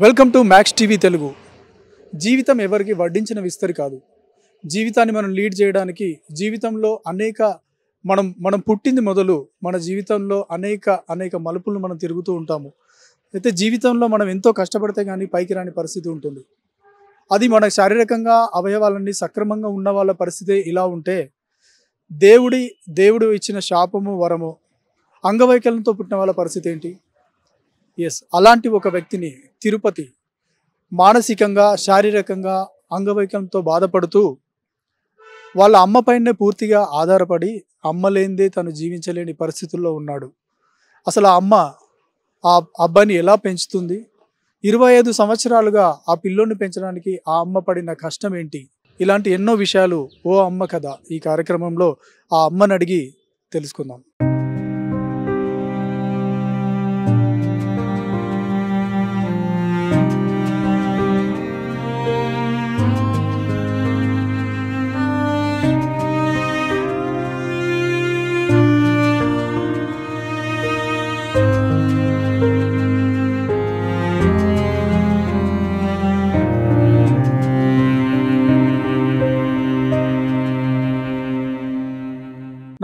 Welcome to max TV Telugu. జీవితం ఎవరికి వడ్డించిన విస్తరి కాదు. జీవితాన్ని మనం లీడ్ చేయడానికి జీవితంలో అనేక మనం పుట్టింది మొదలు మన జీవితంలో అనేక మలుపులు మనం తిరుగుతూ ఉంటాము. అయితే జీవితంలో మనం ఎంతో కష్టపడితే కానీ పైకి రాని పరిస్థితి ఉంటుంది. అది మన శారీరకంగా అవయవాలన్నీ సక్రమంగా ఉన్న వాళ్ళ పరిస్థితి ఇలా ఉంటే, దేవుడు ఇచ్చిన శాపము వరము అంగవైకల్యంతో పుట్టిన వాళ్ళ పరిస్థితి ఏంటి? అలాంటి ఒక వ్యక్తిని తిరుపతి మానసికంగా శారీరకంగా అంగవైకల్యంతో బాధపడుతూ వాళ్ళ అమ్మ పైనే పూర్తిగా ఆధారపడి అమ్మ లేనిదే తను జీవించలేని పరిస్థితుల్లో ఉన్నాడు. అసలు ఆ అమ్మ ఆ అబ్బాయిని ఎలా పెంచుతుంది? 25 సంవత్సరాలుగా ఆ పిల్లోని పెంచడానికి ఆ అమ్మ పడిన కష్టం ఏంటి? ఇలాంటి ఎన్నో విషయాలు ఓ అమ్మ కథ ఈ కార్యక్రమంలో ఆ అమ్మని అడిగి తెలుసుకుందాం.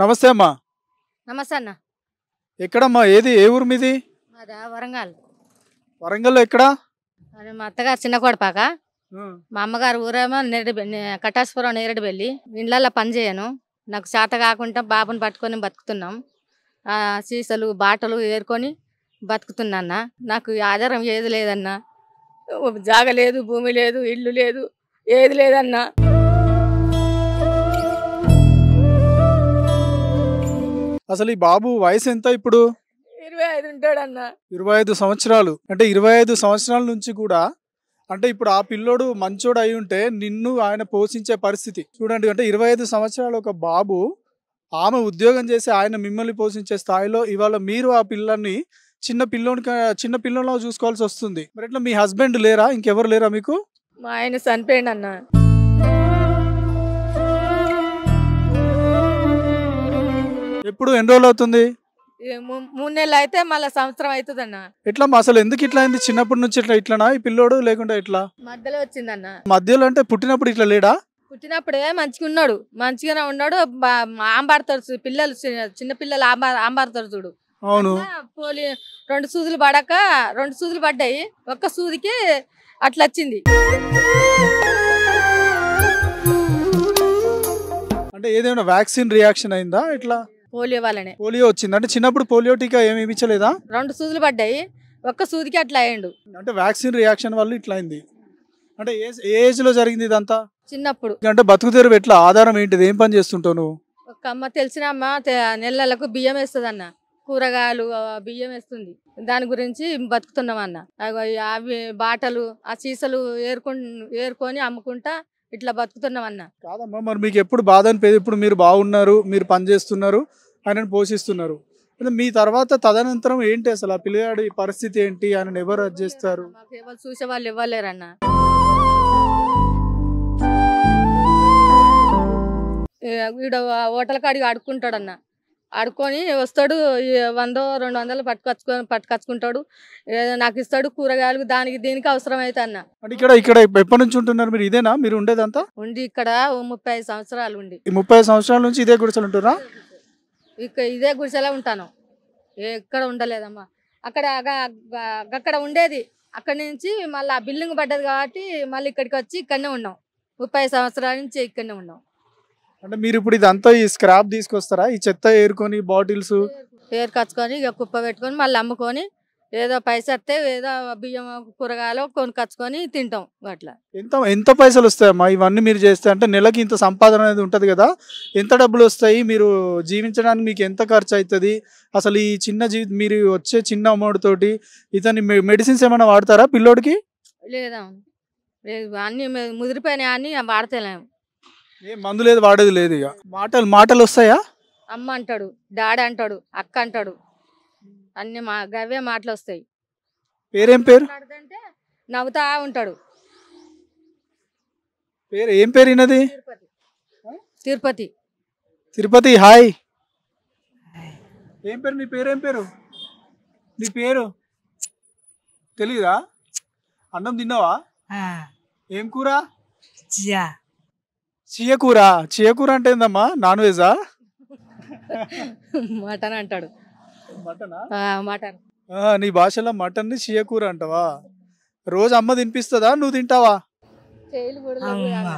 నమస్తే అమ్మా. నమస్తే అన్న. ఎక్కడమ్మా? ఏ ఊరు మీది? అదా వరంగల్. వరంగల్లో ఎక్కడా? అది మా అత్తగారు చిన్న కొడపాక, మా అమ్మగారు ఊరేమో కటాసుపురం నేరేడుబెల్లి. ఇండ్లల్లో పని చేయను, నాకు చేత కాకుండా బాబుని పట్టుకొని బతుకుతున్నాం. సీసలు బాటలు ఏరుకొని బతుకుతున్నా. నాకు ఆధారం ఏది లేదన్నా, జాగ లేదు, భూమి లేదు, ఇల్లు లేదు, ఏది లేదన్నా. అసలు ఈ బాబు వయసు ఎంత ఇప్పుడు? 25 ఉంటాడన్నా. 25 సంవత్సరాలు. అంటే 25 సంవత్సరాల నుంచి కూడా అంటే ఇప్పుడు ఆ పిల్లోడు మంచోడు అయి ఉంటే నిన్ను ఆయన పోషించే పరిస్థితి చూడండి. అంటే 25 సంవత్సరాలు ఒక బాబు, ఆమె ఉద్యోగం చేసి ఆయన మిమ్మల్ని పోషించే స్థాయిలో ఇవాళ మీరు ఆ పిల్లని చిన్న పిల్లలో చూసుకోవాల్సి వస్తుంది. మరి ఇట్లా మీ హస్బెండ్ లేరా? ఇంకెవరు లేరా మీకు? మా ఆయన చనిపోయిండు అన్న. ఎప్పుడు ఎన్ని రోజులు అవుతుంది? 3 నెలలు అయితే మళ్ళీ సంవత్సరం అవుతుంది అన్న. ఎట్లా అసలు ఎందుకు ఇట్లా అయింది? చిన్నప్పటి నుంచి ఇట్లానా ఈ పిల్లోడు, లేకుండా ఇట్లా మధ్యలో వచ్చిందన్న. మధ్యలో అంటే పుట్టినప్పుడు ఇట్లా లేడా? పుట్టినప్పుడే మంచిగానే ఉన్నాడు. ఆంబాడతారు పిల్లలు, చిన్న పిల్లలు ఆంబాడతారు చూడు. అవును. పోలి 2 సూదులు పడక 2 సూదులు పడ్డాయి, ఒక్క సూదికి అట్లా వచ్చింది. అంటే ఏదైనా వ్యాక్సిన్ రియాక్షన్ అయిందా? ఇట్లా పోలియో వల్లనే పోలియో వచ్చింది. అంటే చిన్నప్పుడు పోలియో టీకా ఏమి ఇప్పించలేదా? 2 సూదులు పడ్డాయి, ఒక్క సూదికి అట్లా అయ్యిండు. అంటే వ్యాక్సిన్ రియాక్షన్ వల్ల ఇట్లా అయింది. అంటే ఏ ఏజ్ లో జరిగింది ఇదంతా? చిన్నప్పుడు. అంటే బతుకు తెరువు ఎట్లా? ఆధారం ఏంటిది? ఏం పని చేస్తుంటావు నువ్వు? ఒక అమ్మ, తెలిసిన అమ్మ నెలలకు బియ్యం వేస్తుంది అన్న, కూరగాయలు బియ్యం వేస్తుంది. దాని గురించి బతుకుతున్నాం అన్న. అవి బాటలు ఆ సీసలు ఏరుకొని అమ్ముకుంటా ఇట్లా బతుకుతున్నాం అన్న. కాదమ్మా, మరి మీకు ఎప్పుడు బాధ అనిపేది? ఇప్పుడు మీరు బాగున్నారు, మీరు పని చేస్తున్నారు, ఆయనను పోషిస్తున్నారు. అంటే మీ తర్వాత తదనంతరం ఏంటి అసలు ఆ పిల్లగాడి పరిస్థితి ఏంటి? ఆయనను ఎవరు అది చేస్తారు? మాకు ఎవరు చూసే వాళ్ళు ఇవ్వలేరన్న. వీడు హోటల్ కాడికి ఆడుకుంటాడన్న. ఆడుకొని వస్తాడు, 100-200 పట్టుకొచ్చుకుంటాడు. నాకు ఇస్తాడు కూరగాయలు, దానికి దీనికి అవసరం అయితే అన్న. అంటే ఇక్కడ ఎప్పటి నుంచి ఉంటున్నారు మీరు? ఇదేనా మీరు ఉండేదంతా? ఉండి ఇక్కడ 35 సంవత్సరాలు ఉండి. 30 సంవత్సరాల నుంచి ఇదే గుడిసెలు ఉంటున్నారా? ఇదే గుడిసెలా ఉంటాను, ఎక్కడ ఉండలేదమ్మా. అక్కడ ఉండేది. అక్కడి నుంచి మళ్ళీ ఆ బిల్డింగ్ పడ్డది కాబట్టి మళ్ళీ ఇక్కడికి వచ్చి ఇక్కడనే ఉన్నాం. 30 సంవత్సరాల నుంచి ఇక్కడనే ఉన్నాం. అంటే మీరు ఇప్పుడు ఇదంతా ఈ స్క్రాప్ తీసుకొస్తారా? ఈ చెత్త ఏరుకొని బాటిల్స్ ఏరుకొచ్చుకొని ఇక కుప్ప పెట్టుకొని మళ్ళీ అమ్ముకొని ఏదో పైసా వస్తే ఏదో బియ్యం కూరగాయలు కొనుకొచ్చుకొని తింటాం. అట్లా ఎంత పైసలు వస్తాయమ్మా ఇవన్నీ మీరు చేస్తే? అంటే నెలకి ఇంత సంపాదన అనేది ఉంటుంది కదా, ఎంత డబ్బులు వస్తాయి? మీరు జీవించడానికి మీకు ఎంత ఖర్చు అవుతుంది? అసలు ఈ మీరు వచ్చే చిన్న అమౌంట్ తోటి ఇతని మెడిసిన్స్ ఏమైనా వాడతారా పిల్లోడికి? లేదా, లేదు, అన్ని ముదిరిపోయినాయి, అన్ని వాడతలేము. ఏ మందు లేదు, వాడేది లేదు. ఇక మాటలు వస్తాయా? అమ్మ అంటాడు, డాడీ అంటాడు, అక్క అంటాడు, అన్ని గవే మాటలు వస్తాయి. పేరేం పేరు? అంటే నవ్వుతా ఉంటాడు. ఏం పేరు ఈయనది? తిరుపతి. తిరుపతి. హాయ్, ఏం పేరు? నీ పేరేం పేరు? నీ పేరు తెలీదా? అన్నం తిన్నావా? ఏం కూర? చియా చీయకూర. చీయకూర అంటే ఏందమ్మా? నాన్ వెజా? మటన్ అంటాడు. మటనా? మటన్. నీ భాషలో మటన్ని చీయకూర అంటావా? రోజు అమ్మ తినిపిస్తుందా, నువ్వు తింటావా? అమ్మ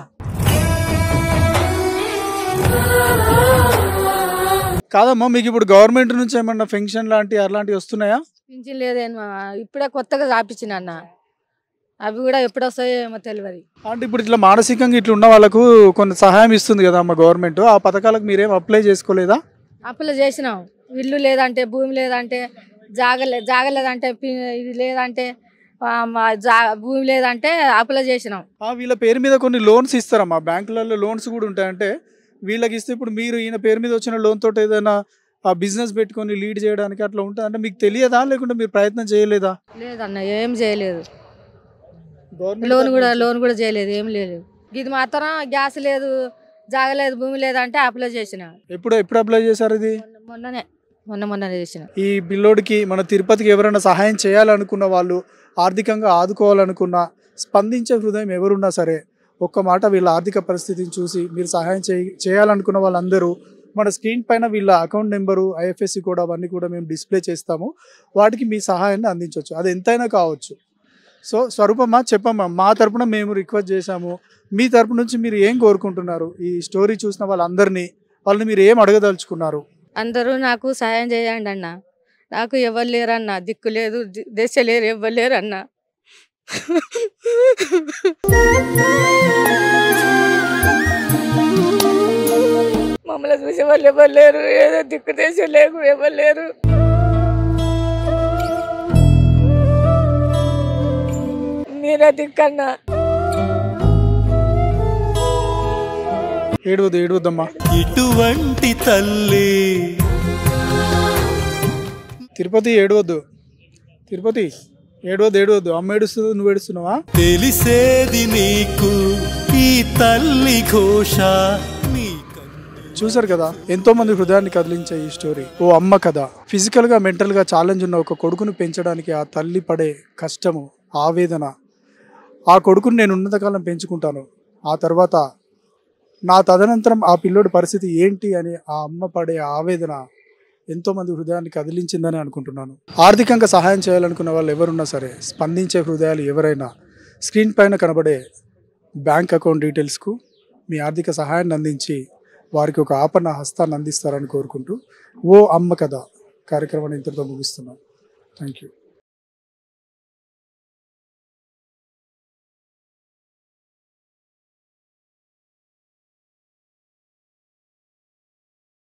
కాదమ్మా, మీకు ఇప్పుడు గవర్నమెంట్ నుంచి ఏమన్నా పెన్షన్ అలాంటివి వస్తున్నాయా? పింఛన్ లేదేమో, ఇప్పుడే కొత్తగా రాపించిన అన్న. అవి కూడా ఎప్పుడు వస్తాయో ఏమో తెలియదు. అంటే ఇప్పుడు ఇట్లా మానసికంగా ఇట్లా ఉన్న వాళ్ళకు కొంత సహాయం ఇస్తుంది కదా అమ్మ గవర్నమెంట్. ఆ పథకాలకు మీరేం అప్లై చేసుకోలేదా? అప్పులు చేసినాం. ఇల్లు లేదంటే, భూమి లేదంటే, జాగ లేదంటే, ఇది లేదంటే, భూమి లేదంటే అప్పులు చేసినాం. వీళ్ళ పేరు మీద కొన్ని లోన్స్ ఇస్తారమ్మా, బ్యాంకులలో లోన్స్ కూడా ఉంటాయంటే వీళ్ళకి ఇస్తే ఇప్పుడు మీరు ఈయన పేరు మీద వచ్చిన లోన్ తోటి ఏదైనా బిజినెస్ పెట్టుకొని లీడ్ చేయడానికి అట్లా ఉంటుంది అంటే మీకు తెలియదా, లేకుంటే మీరు ప్రయత్నం చేయలేదా? లేదన్న, ఏం చేయలేదు. గవర్నమెంట్ లోన్ కూడా చేయలేదు, ఏం లేదు. ఇది మాత్రం గ్యాస్ లేదు, జాగలేదు, భూమి లేదంటే అప్లై చేసిన. ఎప్పుడు అప్లై చేశారు ఇది? మొన్ననే చేసిన. ఈ బిల్లోడికి మన తిరుపతికి ఎవరైనా సహాయం చేయాలనుకున్న వాళ్ళు, ఆర్థికంగా ఆదుకోవాలనుకున్న, స్పందించే హృదయం ఎవరున్నా సరే ఒక్క మాట వీళ్ళ ఆర్థిక పరిస్థితిని చూసి మీరు సహాయం చేయాలనుకున్న వాళ్ళందరూ మన స్క్రీన్ పైన వీళ్ళ అకౌంట్ నెంబరు, ఐఎఫ్ఎస్సి కోడ్ అవన్నీ కూడా మేము డిస్ప్లే చేస్తాము. వాటికి మీ సహాయాన్ని అందించవచ్చు, అది ఎంతైనా కావచ్చు. సో స్వరూపమ్మ, చెప్పమ్మా, మా తరపున మేము రిక్వెస్ట్ చేశాము, మీ తరపు నుంచి మీరు ఏం కోరుకుంటున్నారు? ఈ స్టోరీ చూసిన వాళ్ళని మీరు ఏం అడగదలుచుకున్నారు? అందరూ నాకు సహాయం చేయండి అన్న. నాకు ఎవరు లేరన్న, దిక్కు లేదు, దశ లేరు, ఎవరు లేరు అన్న. మమ్మల్ని చూసే వాళ్ళు ఎవరు లేరు, ఏదో దిక్కు దేశ లేకు, ఎవరు లేరు. మీరే దిక్కన్నా. ఏడవద్దమ్మా. ఇటువంటి తల్లి తిరుపతి ఏడవద్దు, ఏడవద్దు. అమ్మ ఏడుస్తుంది, నువ్వు ఏడుస్తున్నావా? తెలిసేది నీకు ఈ తల్లి ఘోష. చూసారు కదా, ఎంతో మంది హృదయాన్ని కదిలించే ఈ స్టోరీ ఓ అమ్మ కథ. ఫిజికల్ గా, మెంటల్ గా ఛాలెంజ్ ఉన్న ఒక కొడుకును పెంచడానికి ఆ తల్లి పడే కష్టము, ఆవేదన. ఆ కొడుకుని నేను ఉన్నతకాలం పెంచుకుంటాను, ఆ తర్వాత నా తదనంతరం ఆ పిల్లోడి పరిస్థితి ఏంటి అని ఆ అమ్మ పడే ఆవేదన ఎంతోమంది హృదయాన్ని కదిలించిందని అనుకుంటున్నాను. ఆర్థికంగా సహాయం చేయాలనుకున్న వాళ్ళు ఎవరున్నా సరే, స్పందించే హృదయాలు ఎవరైనా స్క్రీన్ పైన కనబడే బ్యాంక్ అకౌంట్ డీటెయిల్స్కు మీ ఆర్థిక సహాయాన్ని అందించి వారికి ఒక ఆపన్న హస్తాన్ని అందిస్తారని కోరుకుంటూ ఓ అమ్మ కథ కార్యక్రమాన్ని ఇంతటితో ముగిస్తున్నాను. Thank you.